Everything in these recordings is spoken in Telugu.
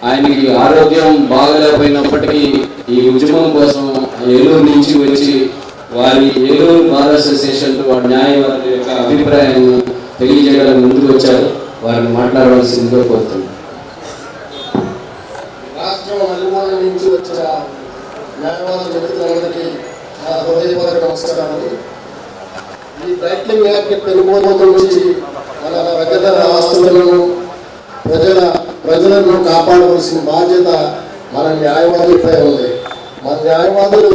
ఆయనకి ఆరోగ్యం బాగలేకపోయినప్పటికీ ఈ ఉద్యమం కోసం ఏలూరు నుంచి వచ్చి వారి ఏలూరు బార్ అసోసియేషన్ వారి న్యాయవాదుల యొక్క అభిప్రాయాన్ని తెలియజేయడానికి ముందుకు వచ్చారు. వారిని మాట్లాడవలసిందిగా కోరుతున్నాను. రాష్ట్రం నలుమూల నుంచి వచ్చిన న్యాయవాద మిత్రులందరికీ నా హృదయపూర్వక నమస్కారాలు. ఈ టైటిలింగ్ యాక్ట్ పెనుగోలు నుంచి మన ప్రజల ఆస్తులను ప్రజలను కాపాడవలసిన బాధ్యత మన న్యాయవాదులపై ఉంది. మన న్యాయవాదులు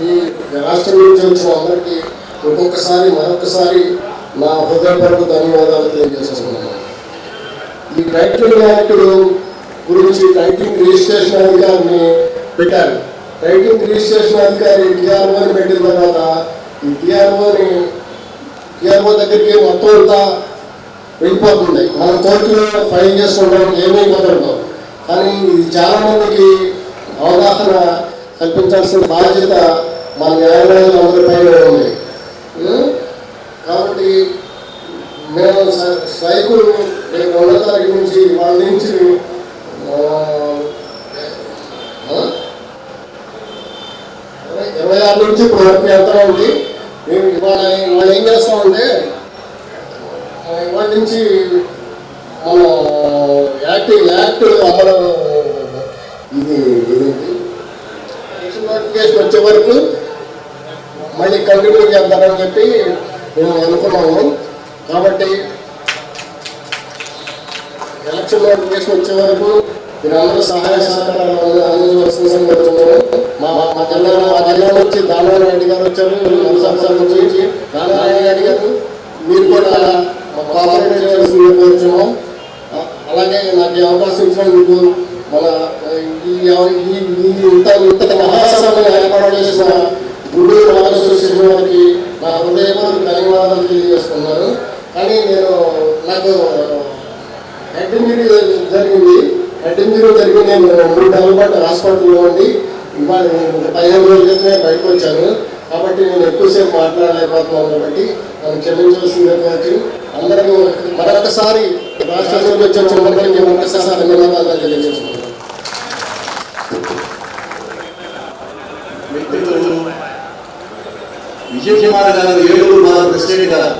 ఈ రాష్ట్రం నుంచి వచ్చిన అందరికీ మరొకసారి నా హృదయపూర్వక ధన్యవాదాలు తెలియజేస్తున్నాను. ఈ టైటిలింగ్ యాక్ట్ గురించి టైటిలింగ్ రిజిస్ట్రేషన్ అధికారిని పెట్టారు. టైటిలింగ్ రిజిస్ట్రేషన్ అధికారి టీఆర్ఓని పెట్టిన తర్వాత ఈ టీఆర్ఓ దగ్గరికి మొత్తం అంతా వెళ్ళిపోతుంది. మనం కోర్టులో ఫైల్ చేసుకుంటాం, ఏమీ కుదరదు. కానీ ఇది చాలామందికి అవగాహన కల్పించాల్సిన బాధ్యత మన న్యాయవాదులు అందరిపైన ఉంది. కాబట్టి మేము స్ట్రైకులు 2వ తారీఖు నుంచి వాళ్ళ నుంచి 26 నుంచి ఇప్పుడు వరకు వెళ్తా ఉంది. మేము వాళ్ళు ఏం చేస్తామంటే ఇవాటి నుంచి మన యాక్ట్ అమలు ఇది నోటిఫికేషన్ వచ్చే వరకు మళ్ళీ కంటిన్యూ చేద్దామని చెప్పి మేము అనుకున్నాము. కాబట్టి ఎలక్షన్ నోటిఫికేషన్ వచ్చే వరకు మీరందరూ సహాయ సహకారాలు అందించవలసిందని కోరుతున్నాము. మా జిల్లా నుంచి దానారాయణ రెడ్డి గారు వచ్చారు. సంవత్సరాల నుంచి దానారాయణ రెడ్డి గారు మీరు కూడా కోఆపరేట్ చేయాల్సిందిగా కోరుతున్నాం. అలాగే నాకు ఈ అవకాశం ఇచ్చినందుకు మన ఇంత మహాసభను ఏర్పాటు చేసిన గుంటూరు బార్ అసోసియేషన్ వారికి నా హృదయపూర్వక ధన్యవాదాలు తెలియజేస్తున్నాను. కానీ నాకు హెడ్ ఇంజరీ జరిగింది. నేను 3 నెలల పాటు హాస్పిటల్లో ఉండి ఇవాళ 15 రోజుల క్రితమే బయటకు వచ్చాను. కాబట్టి నేను ఎక్కువసేపు మాట్లాడలేకపోతున్నాను. కాబట్టి నన్ను క్షమించవలసిందే కోరుతూ అందరికీ మరొకసారి రాష్ట్రంలో వచ్చిన అందరికీ మరొకసారి ధన్యవాదాలు తెలియజేస్తున్నాను. విజయకుమార్ గారు ఏలూరు బార్ ప్రెసిడెంట్ గారు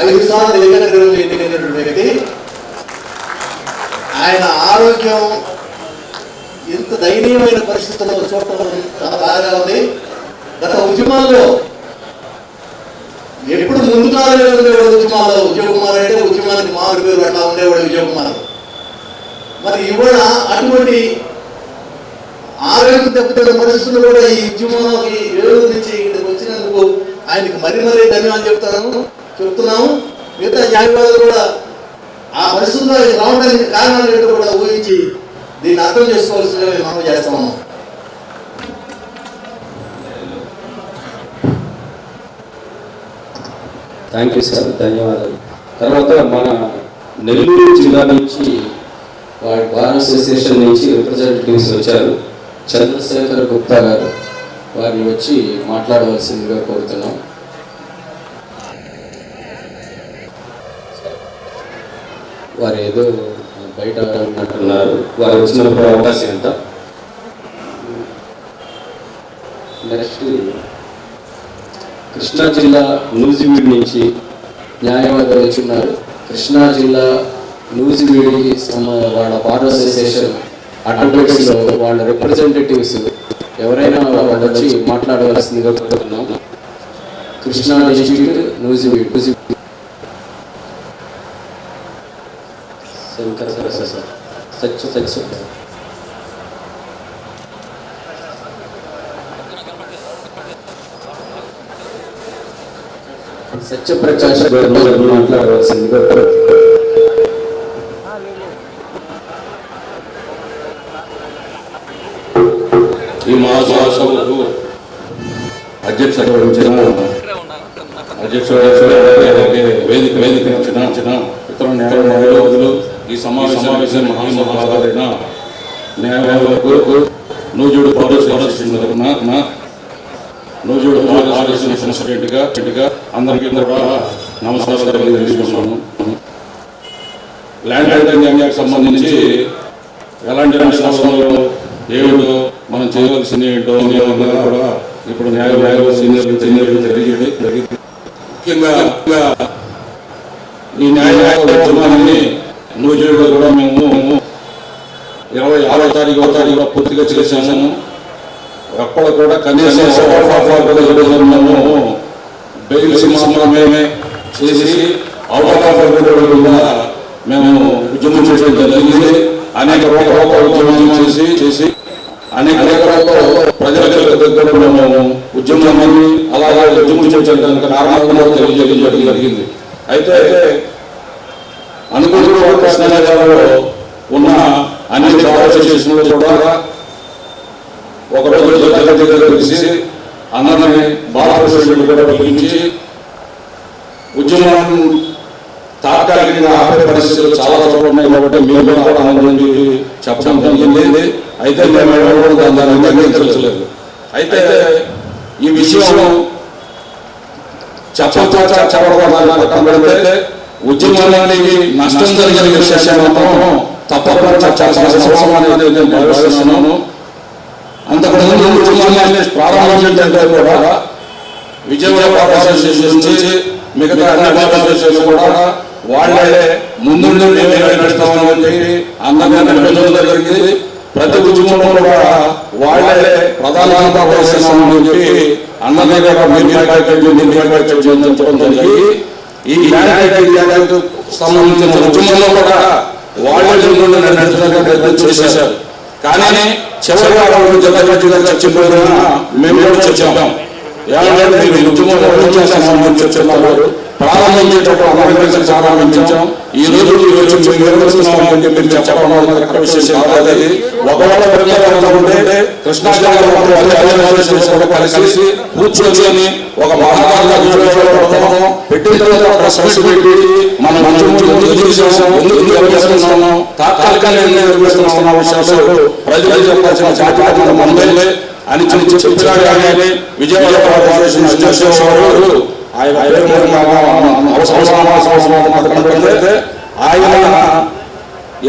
5 సార్లు ఎన్నికైనటువంటి వ్యక్తి. ఆయన ఆరోగ్యం ఎంత దయనీయమైన పరిస్థితుల్లో చూడటం చాలా బాగా ఉంది. గత ఉద్యమాల్లో ఎప్పుడు ముందుకాలే ఉండేవాడు ఉద్యమాల్లో. విజయకుమార్ అంటే ఉద్యమానికి మారు పేరు అట్లా ఉండేవాడు విజయకుమార్. మరి ఇవాళ అటువంటి ఆరోగ్యం దెబ్బతిన్న పరిస్థితులు కూడా ఈ ఉద్యమంలోకి ఏలూరు నుంచి ఇక్కడికి వచ్చినందుకు ఆయనకి మరీ ధన్యవాదాలు చెప్తున్నాము. మిగతా న్యాయవాదులు కూడా ఆ పరిస్థితుల్లో రావడానికి కారణాలు ఏంటో కూడా ఊహించి దీన్ని అర్థం చేసుకోవాల్సిందిగా మనం చేస్తాము. థ్యాంక్ యూ సార్, ధన్యవాదాలు. తర్వాత మన నెల్లూరు జిల్లా నుంచి వారి బార్ అసోసియేషన్ నుంచి రిప్రజెంటేటివ్స్ వచ్చారు. చంద్రశేఖర్ గుప్తా గారు, వారిని వచ్చి మాట్లాడవలసిందిగా కోరుతున్నాం. వారు ఏదో బయట ఉన్నట్టున్నారు. వారు వచ్చినప్పుడు అవకాశం ఎంత. నెక్స్ట్ కృష్ణా జిల్లా నూజివీడు నుంచి న్యాయవాదులు వచ్చిన్నారు. కృష్ణా జిల్లా నూజివీడి వాళ్ళ బార్ అసోసియేషన్ అడ్వకేట్స్లో వాళ్ళ రిప్రజెంటేటివ్స్ ఎవరైనా వాళ్ళు వచ్చి మాట్లాడవలసిందిగా కోరుతున్నాం. కృష్ణా డిస్ట్రిక్ట్ నూజివీడు శంకర్ ప్రసాద్ సత్యప్రకాష్ గారు మాట్లాడవలసిందిగా ఈ మహాసభకు అధ్యక్షత వహించిన వేదిక ఇచ్చిన ఇతర న్యాయవాదులు, ఈ సమావేశం మహాసభలైన న్యాయవాదులకు నూజివీడు బార్ అసోసియేషన్ తరఫున నూజివీడు బార్ అసోసియేషన్ ప్రెసిడెంట్గా అందరికీ కూడా నమస్కారాలు తెలియజేస్తున్నాను. ల్యాండ్ టైటిలింగ్కి సంబంధించి ఎలాంటి నష్టాలు ఏమిటో మనం చేయవలసింది ఏంటో అనేది కూడా ఇప్పుడు న్యాయ సీనియర్లు జరిగింది. ముఖ్యంగా ఈ న్యాయ ఉద్యమాన్ని నూజివీడులో కూడా మేము 26వ తారీఖు పూర్తిగా చేశాము. అక్కడ కూడా కనీసం బెయిల్ సినిమా చేసి అవుట్ ఆఫ్ కూడా మేము ఉద్యమం చేయడం జరిగింది. అనేక ఉద్యమం చేసి అనేక ప్రజల దగ్గర మేము ఉద్యమాన్ని అలాగే ఉద్యమం చేయడానికి కారణంగా తెలియజేయడం జరిగింది. అయితే అనుకుంటున్న కృష్ణా జిల్లాలో ఉన్న అన్ని అసోసియేషన్లు కూడా ఒకరోజు దగ్గర కలిసి అందరినీ బాలకృష్ణుడు కూడా పిలిపించి ఉద్యమం తాత్కాలికంగా ఆపే పరిస్థితులు చాలా చోట్ల ఉన్నాయి కాబట్టి మేము కూడా ఆనందించి చెప్పడం జరిగింది. అయితే మేము దాన్ని అంగీకరించలేదు. అయితే ఈ విషయం చెప్పబడితే ఉద్యమానికి నష్టం జరిగిన విషయాన్ని మాత్రం తప్పకుండా చర్చాల్సిన అవసరం అనేది నేను భావిస్తున్నాను. అంతకుముందు ఉద్యమాన్ని ప్రారంభించడంటే కూడా విజయవాడ అసోసియేషన్ నుంచి మిగతా అన్ని అసోసియేషన్ కూడా వాళ్ళే ముందు నడుస్తామని చెప్పి అందరినీ నడిపించడం జరిగింది. ప్రతి ఉద్యమంలో కూడా వాళ్ళే ప్రధానంగా వహిస్తున్నామని చెప్పి అందరినీ కూడా చెప్పడం జరిగింది. ఈ సంబంధించిన ఉద్యమంలో కూడా వాళ్ళే ముందు నడిపించడానికి చేశారు. కానీ చివరి వారు చర్చించిన మేము చెప్పాం ఏమంటే మీరు ఉద్యమంలో చర్చిస్తున్నారు ప్రారంభించేటప్పుడు అమెరికన్ ప్రారంభించాం. ఈ రోజు నిర్వహిస్తున్నామని చెప్పి చెప్పడం విషయం కాదు. ఒకవేళ ఉంటే కృష్ణా జిల్లా కలిసి కూర్చొని ఒక మహాత్మా పెట్టిన తర్వాత పెట్టి మనం తాత్కాలికంగా నిర్వహిస్తున్న విషయాలు ప్రజలు చెప్పాల్సిన జాతీయ మండలే అని చెప్పారు. కానీ విజయవాడ ఆయన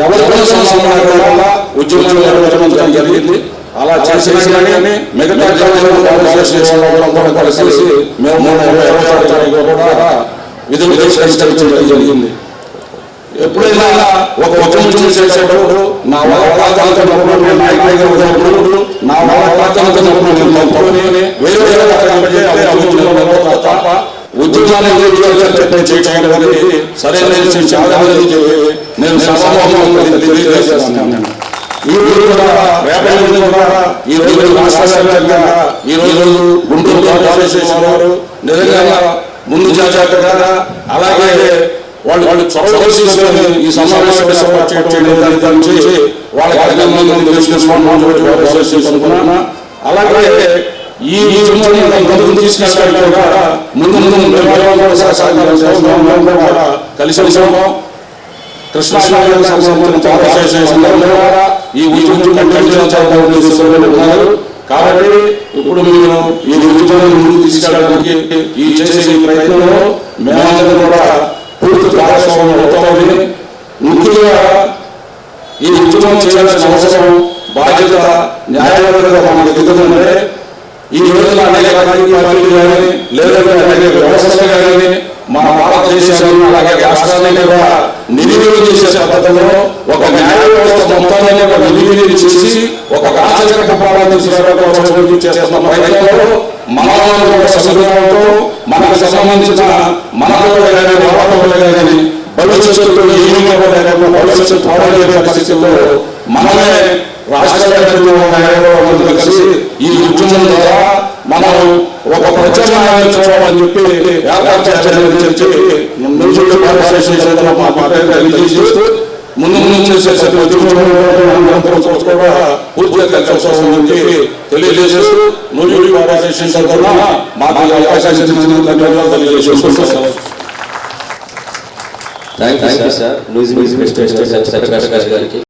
ఎవరికైనా ఉద్యమం నిర్వహించడం జరిగింది. అలా చేసినా కానీ మిగతా కలిసి మేము కూడా విధులు బహిష్కరించడం జరిగింది. ఎప్పుడైనా ఒక ఉద్యమం చేసేటప్పుడు నా వాళ్ళ నా ఉద్యమాన్ని చేయడానికి సరైన నేను తెలియజేస్తున్నాను. ఈ రోజు ఈ రోజు ఈ రోజు గుంటూరు వారు నిజంగా ముందు జాగ్రత్తగా అలాగే వాళ్ళు చొరవ తీసుకొని ఈ సమావేశం వాళ్ళకి అలాగే ఈ ముందు తీసుకెళ్ళడానికి కలిసి కృష్ణా ఈ ఉన్నారు. కాబట్టి ఇప్పుడు మీరు ఈ ఉద్యమం ముందుకు తీసుకెళ్ళడానికి ఈ చేసే ప్రయత్నంలో మేమందరం కూడా పూర్తి భాగస్వామ్యం అవుతామని, ముఖ్యంగా ఈ ఉద్యమం చేయాల్సిన అవసరం బాధ్యత న్యాయపరంగా మనకు ఎదుగుతుంటే ఈ రోజున అనేక రాజకీయ పార్టీలు కానీ లేదంటే అనేక వ్యవస్థలు కానీ మా భారతదేశాన్ని అలాగే రాష్ట్రాన్ని కూడా నిర్వీర్యం చేసే పద్ధతిలో ఒక న్యాయ వ్యవస్థ మొత్తాన్ని ఒక నిర్వీర్యం చేసి ఒక రాచరిక పాలన చేస్తున్న ప్రయత్నంలో మన సంఘటనతో మనకు సంబంధించిన మనలో కానీ వాతావరణంలో కానీ భవిష్యత్తులో ఏమీ భవిష్యత్తు పోరాడే పరిస్థితుల్లో మనమే రాష్ట్ర కలిసి ఈ ఉద్యమం ద్వారా మనం ఒక ప్రత్యామ్నాయం చూడాలని చెప్పి ముందు చేసే పూర్తిగా తెలియజేస్తూ నూజివీడు అసోసియేషన్ తరఫున మాకు అవకాశం తెలియజేసుకుంటున్నాం. Thank you sir. News Prakash గారికి